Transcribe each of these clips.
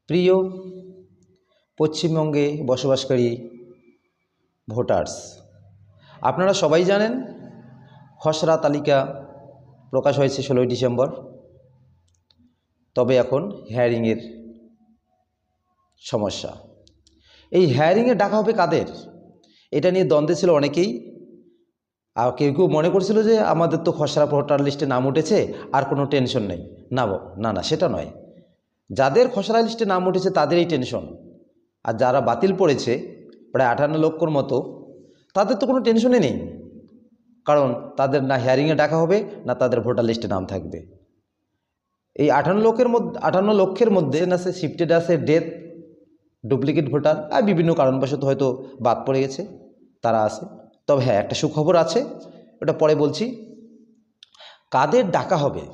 প্রিয় পশ্চিমবঙ্গে বসবাসকারী ভোটার্স, আপনারা সবাই জানেন খসড়া তালিকা প্রকাশ হয়েছে 16ই ডিসেম্বর। তবে এখন হিয়ারিংয়ের সমস্যা। এই হিয়ারিংয়ে ডাকা হবে কাদের, এটা নিয়ে দ্বন্দ্বে ছিল অনেকেই। আর কেউ কেউ মনে করছিল যে আমাদের তো খসড়া ভোটার লিস্টে নাম উঠেছে, আর কোনো টেনশন নেই। না, সেটা নয়। যাদের খসড়া লিস্টে নাম উঠেছে তাদেরই টেনশন, আর যারা বাতিল পড়েছে প্রায় 58 লক্ষর মতো, তাদের তো কোনো টেনশনই নেই। কারণ তাদের না হিয়ারিংয়ে ডাকা হবে, না তাদের ভোটার লিস্টে নাম থাকবে। এই 58 লক্ষের মধ্যে আছে শিফটেড, আছে ডেথ, ডুপ্লিকেট ভোটার, আর বিভিন্ন কারণবশত হয়তো বাদ পড়ে গেছে, তারা আছে। তবে হ্যাঁ, একটা সুখবর আছে, ওটা পরে বলছি। কাদের ডাকা হবে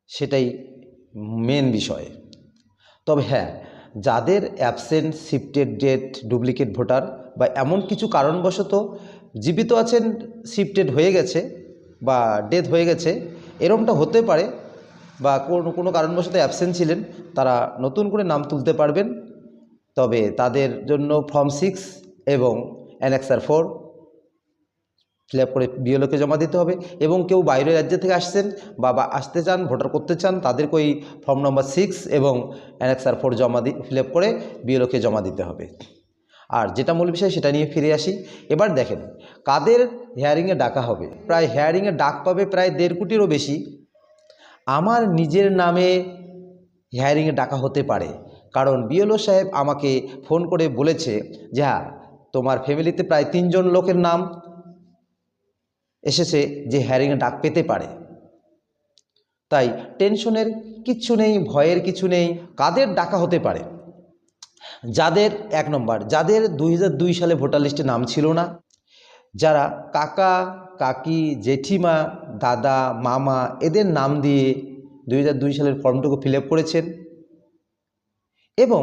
সেটাই মেন বিষয়। তবে হ্যাঁ, যাদের absent, shifted, death, duplicate voter বা এমন কিছু কারণবশত জীবিত আছেন, শিফটেড হয়ে গেছে বা ডেথ হয়ে গেছে, এরকমটা হতে পারে, বা কোনো কারণবশত অ্যাবসেন্ট ছিলেন, তারা নতুন করে নাম তুলতে পারবেন। তবে তাদের জন্য ফর্ম 6 এবং অ্যানেক্সার 4 ফিল আপ করে বিএলওকে জমা দিতে হবে। এবং কেউ বাইরের রাজ্য থেকে আসছেন বা আসতে চান, ভোটার করতে চান, তাদেরকে ওই ফর্ম নম্বর 6 এবং অ্যানেক্সার 4 ফিল আপ করে বিএলওকে জমা দিতে হবে। আর যেটা মূল বিষয় সেটা নিয়ে ফিরে আসি। এবার দেখেন কাদের হিয়ারিংয়ে ডাকা হবে। প্রায় হিয়ারিংয়ে ডাক পাবে প্রায় 1.5 কোটিরও বেশি। আমার নিজের নামে হিয়ারিংয়ে ডাকা হতে পারে, কারণ বিএলও সাহেব আমাকে ফোন করে বলেছে যে হ্যাঁ, তোমার ফ্যামিলিতে প্রায় 3 জন লোকের নাম এসেছে যে হিয়ারিংয়ে ডাক পেতে পারে। তাই টেনশনের কিচ্ছু নেই, ভয়ের কিছু নেই। কাদের ডাকা হতে পারে? যাদের 1 নম্বর, যাদের 2002 সালে ভোটার লিস্টে নাম ছিল না, যারা কাকা, কাকি, জেঠিমা, দাদা, মামা এদের নাম দিয়ে 2002 সালের ফর্মটুকু ফিল আপ করেছেন, এবং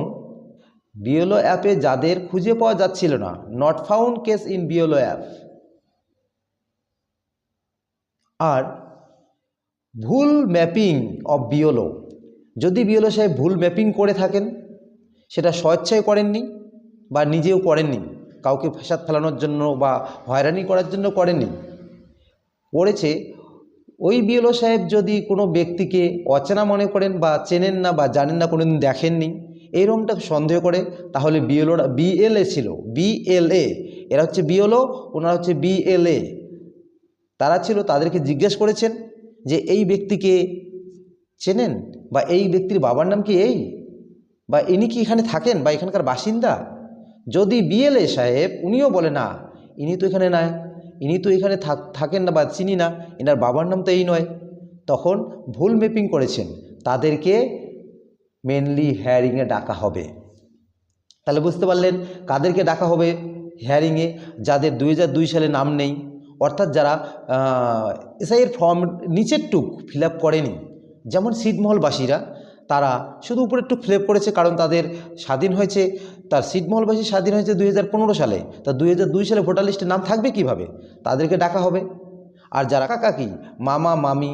বিএলও অ্যাপে যাদের খুঁজে পাওয়া যাচ্ছিল না, not found case in BLO app, আর ভুল ম্যাপিং অফ বিএলও, যদি বিএলও সাহেব ভুল ম্যাপিং করে থাকেন, সেটা স্বেচ্ছায় করেননি বা নিজেও করেননি, কাউকে ফাঁসাদ ফেলানোর জন্য বা হয়রানি করার জন্য করেননি, করেছে ওই বিএলও সাহেব যদি কোনো ব্যক্তিকে অচেনা মনে করেন বা চেনেন না বা জানেন না, কোনোদিন দেখেননি, এইরকমটা সন্দেহ করে, তাহলে বিএলওরা, বিএলএ ছিল, বিএলএ, এরা হচ্ছে বিএলও, ওনারা হচ্ছে বিএলএ, তারা ছিল, তাদেরকে জিজ্ঞেস করেছেন যে এই ব্যক্তিকে চেনেন, বা এই ব্যক্তির বাবার নাম কি এই, বা ইনি কি এখানে থাকেন বা এখানকার বাসিন্দা। যদি বিএলএ সাহেব উনিও বলে না, ইনি তো এখানে নাই, ইনি তো এখানে থাকেন না বা চিনি না, এনার বাবার নাম তো এই নয়, তখন ভুল ম্যাপিং করেছেন, তাদেরকে মেনলি হিয়ারিংয়ে ডাকা হবে। তাহলে বুঝতে পারলেন কাদেরকে ডাকা হবে হিয়ারিংয়ে? যাদের 2002 সালে নাম নেই, অর্থাৎ যারা এসআইয়ের ফর্ম নিচের টুক ফিল আপ করেনি, যেমন ছিটমহলবাসীরা, তারা শুধু উপরের টুক ফিল আপ করেছে, কারণ তাদের স্বাধীন হয়েছে, তার ছিটমহলবাসী স্বাধীন হয়েছে 2015 সালে, তা 2002 সালে ভোটার লিস্টে নাম থাকবে কিভাবে? তাদেরকে ডাকা হবে। আর যারা কাকি, মামা, মামি,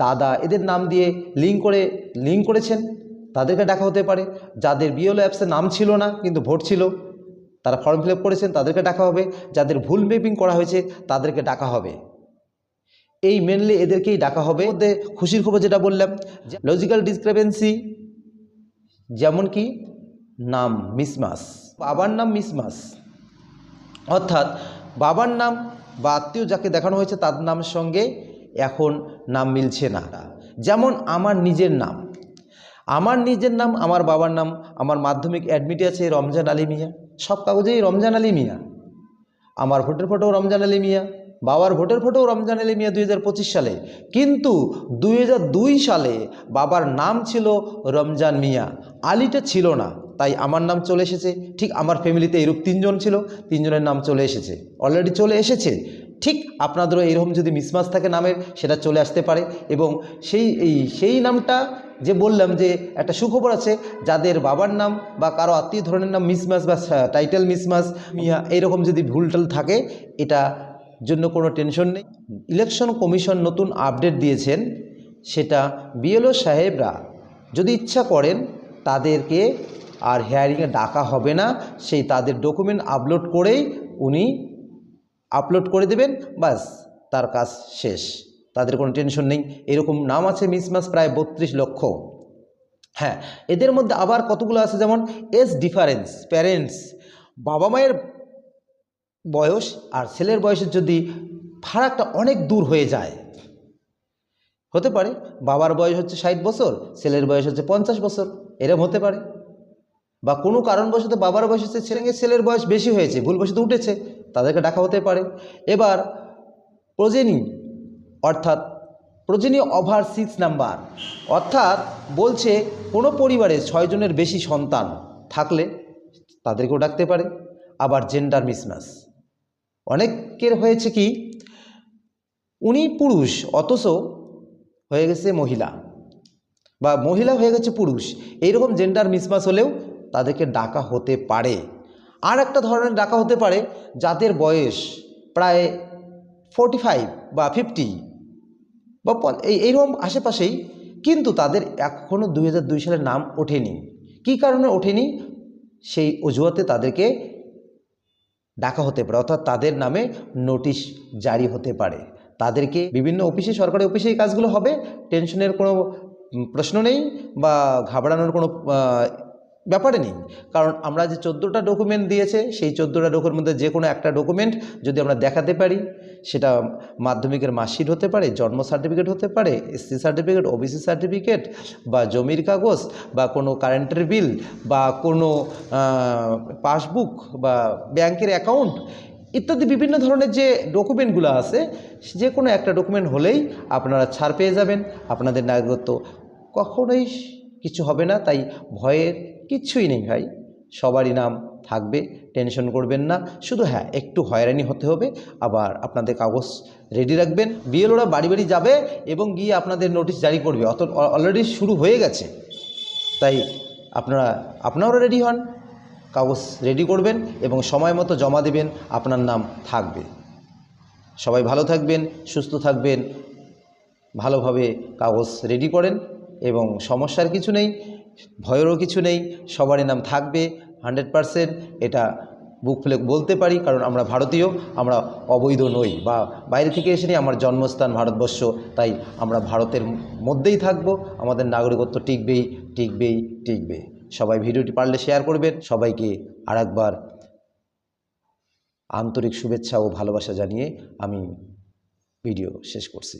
দাদা এদের নাম দিয়ে লিঙ্ক করেছেন, তাদেরকে ডাকা হতে পারে। যাদের বিএলও অ্যাপসে নাম ছিল না কিন্তু ভোট ছিল, তারা ফর্ম ফিল আপ করেছেন, তাদেরকে ডাকা হবে। যাদের ভুল ম্যাপিং করা হয়েছে তাদেরকে ডাকা হবে। এই মেনলি এদেরকেই ডাকা হবে। মধ্যে খুশির খবর যেটা বললাম, লজিক্যাল ডিসক্রিপেন্সি, যেমন কি নাম মিসমাস, বাবার নাম মিসমাস, অর্থাৎ বাবার নাম বা আত্মীয় যাকে দেখানো হয়েছে তার নামের সঙ্গে এখন নাম মিলছে না। যেমন আমার নিজের নাম, আমার বাবার নাম, আমার মাধ্যমিক অ্যাডমিটে আছে রমজান আলী মিয়া, সব কাগজেই রমজান আলী মিয়া, আমার ভোটের ফটোও রমজান আলী মিয়া, বাবার ভোটের ফটোও রমজান আলী মিয়া 2025 সালে, কিন্তু 2002 সালে বাবার নাম ছিল রমজান মিয়া, আলীটা ছিল না, তাই আমার নাম চলে এসেছে। ঠিক আমার ফ্যামিলিতে এরূপ 3 জন ছিল, 3 জনের নাম চলে এসেছে, অলরেডি চলে এসেছে। ঠিক আপনাদেরও এরকম যদি মিসমাচ থাকে নামের, সেটা চলে আসতে পারে। এবং সেই নামটা যে বললাম যে একটা সুখবর আছে, যাদের বাবার নাম বা কারো আত্মীয় ধরনের নাম মিসমাচ বা টাইটেল মিসমাচ মিয়া এইরকম যদি ভুলটাল থাকে, এটা জন্য কোনো টেনশন নেই। ইলেকশন কমিশন নতুন আপডেট দিয়েছেন, সেটা বিএলও সাহেবরা যদি ইচ্ছা করেন তাদেরকে আর হিয়ারিংয়ে ডাকা হবে না। সেই তাদের ডকুমেন্ট আপলোড করেই উনি আপলোড করে দেবেন, বাস তার কাজ শেষ, তাদের কোনো টেনশন নেই। এরকম নাম আছে মিসম্যাচ প্রায় 32 লক্ষ। হ্যাঁ, এদের মধ্যে আবার কতগুলো আছে, যেমন এজ ডিফারেন্স, প্যারেন্টস, বাবা মায়ের বয়স আর ছেলের বয়সের যদি ফারাকটা অনেক দূর হয়ে যায়, হতে পারে বাবার বয়স হচ্ছে 60 বছর, ছেলের বয়স হচ্ছে 50 বছর, এরকম হতে পারে। বা কোনো কারণবশত বাবার বয়স হচ্ছে ছেলের বয়স বেশি হয়েছে, ভুলবশত উঠেছে, তাদেরকে ডাকা হতে পারে। এবার প্রজেনি, অর্থাৎ প্রজেনি ওভার 6 নাম্বার, অর্থাৎ বলছে কোনো পরিবারে 6 জনের বেশি সন্তান থাকলে তাদেরকেও ডাকতে পারে। আবার জেন্ডার মিসম্যাচ, অনেকের হয়েছে কি উনি পুরুষ অথচ হয়ে গেছে মহিলা, বা মহিলা হয়ে গেছে পুরুষ, এইরকম জেন্ডার মিসম্যাচ হলেও তাদেরকে ডাকা হতে পারে। আর একটা ধরনের ডাকা হতে পারে যাদের বয়স প্রায় 45 বা 50 বা এইরকম আশেপাশেই, কিন্তু তাদের এখনও 2002 সালের নাম ওঠেনি। কী কারণে ওঠেনি, সেই অজুহাতে তাদেরকে ডাকা হতে পারে, অর্থাৎ তাদের নামে নোটিশ জারি হতে পারে। তাদেরকে বিভিন্ন অফিসে, সরকারি অফিসে এই কাজগুলো হবে, টেনশনের কোনো প্রশ্ন নেই বা ঘাবড়ানোর কোনো ব্যাপারে নেই। কারণ আমরা যে 14টা ডকুমেন্ট দিয়েছে, সেই 14টা ডকুমেন্টের মধ্যে যে কোনো একটা ডকুমেন্ট যদি আমরা দেখাতে পারি, সেটা মাধ্যমিকের মার্কশিট হতে পারে, জন্ম সার্টিফিকেট হতে পারে, এসসি সার্টিফিকেট, ওবিসি সার্টিফিকেট, বা জমির কাগজ, বা কোনো কারেন্টের বিল, বা কোনো পাসবুক, বা ব্যাংকের অ্যাকাউন্ট ইত্যাদি বিভিন্ন ধরনের যে ডকুমেন্টগুলো আছে, যে কোনো একটা ডকুমেন্ট হলেই আপনারা ছাড় পেয়ে যাবেন, আপনাদের নাগরিকত্ব কখনোই কিছু হবে না। তাই ভয়ের কিচ্ছুই নেই ভাই, সবারই নাম থাকবে, টেনশন করবেন না। শুধু হ্যাঁ, একটু হয়রানি হতে হবে। আবার আপনাদের কাগজ রেডি রাখবেন, বিএলওরা বাড়ি বাড়ি যাবে এবং গিয়ে আপনাদের নোটিশ জারি করবে, অলরেডি শুরু হয়ে গেছে। তাই আপনারাও রেডি হন, কাগজ রেডি করবেন এবং সময় মতো জমা দেবেন, আপনার নাম থাকবে। সবাই ভালো থাকবেন, সুস্থ থাকবেন, ভালোভাবে কাগজ রেডি করেন এবং সমস্যার কিছু নেই, ভয়েরও কিছু নেই, সবারই নাম থাকবে 100%। এটা বুক ফুলে বলতে পারি, কারণ আমরা ভারতীয়, আমরা অবৈধ নই বা বাইরে থেকে এসে নিই, আমার জন্মস্থান ভারতবর্ষ, তাই আমরা ভারতের মধ্যেই থাকব, আমাদের নাগরিকত্ব টিকবেই টিকবেই টিকবে। সবাই ভিডিওটি পারলে শেয়ার করবেন। সবাইকে আরেকবার আন্তরিক শুভেচ্ছা ও ভালোবাসা জানিয়ে আমি ভিডিও শেষ করছি।